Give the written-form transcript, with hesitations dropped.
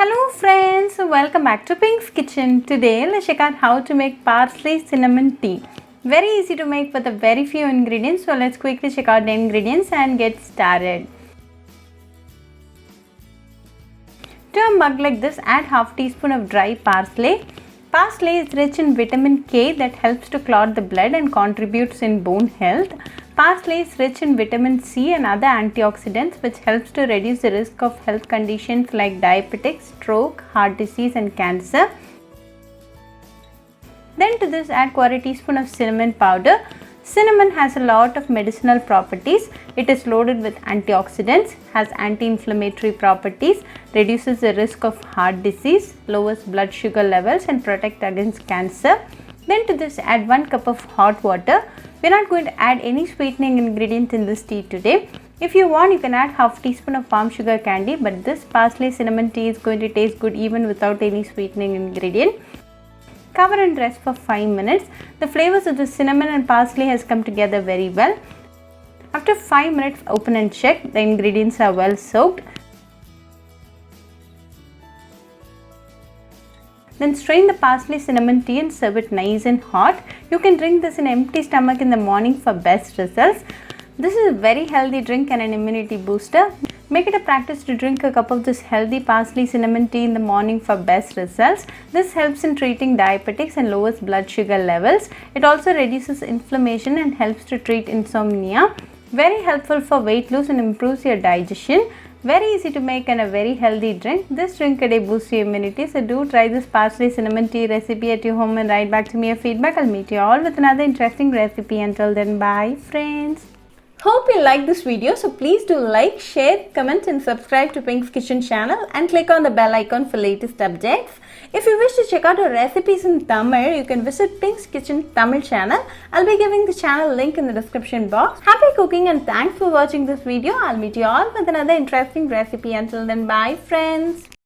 Hello friends, welcome back to Pink's Kitchen. Today let's check out how to make parsley cinnamon tea. Very easy to make with a very few ingredients. So let's quickly check out the ingredients and get started. To a mug like this, add half teaspoon of dry parsley. Parsley is rich in vitamin K that helps to clot the blood and contributes in bone health. Parsley is rich in vitamin C and other antioxidants which helps to reduce the risk of health conditions like diabetics, stroke, heart disease and cancer. Then to this add quarter teaspoon of cinnamon powder. Cinnamon has a lot of medicinal properties. It is loaded with antioxidants, has anti-inflammatory properties, reduces the risk of heart disease, lowers blood sugar levels and protects against cancer. Then to this add 1 cup of hot water. We are not going to add any sweetening ingredient in this tea today. If you want, you can add half teaspoon of palm sugar candy, but this parsley cinnamon tea is going to taste good even without any sweetening ingredient. Cover and rest for 5 minutes. The flavors of the cinnamon and parsley has come together very well. After 5 minutes, open and check. The ingredients are well soaked. Then strain the parsley cinnamon tea and serve it nice and hot. You can drink this in empty stomach in the morning for best results. This is a very healthy drink and an immunity booster. Make it a practice to drink a cup of this healthy parsley cinnamon tea in the morning for best results. This helps in treating diabetics and lowers blood sugar levels. It also reduces inflammation and helps to treat insomnia. Very helpful for weight loss and improves your digestion. Very easy to make and a very healthy drink. This drink a day boosts your immunity. So do try this parsley cinnamon tea recipe at your home and write back to me your feedback. I'll meet you all with another interesting recipe. Until then, bye friends. Hope you like this video. So please do like, share, comment and subscribe to Pink's Kitchen channel and click on the bell icon for latest updates. If you wish to check out our recipes in Tamil, you can visit Pink's Kitchen Tamil channel. I'll be giving the channel link in the description box. Happy cooking and thanks for watching this video. I'll meet you all with another interesting recipe. Until then, bye friends.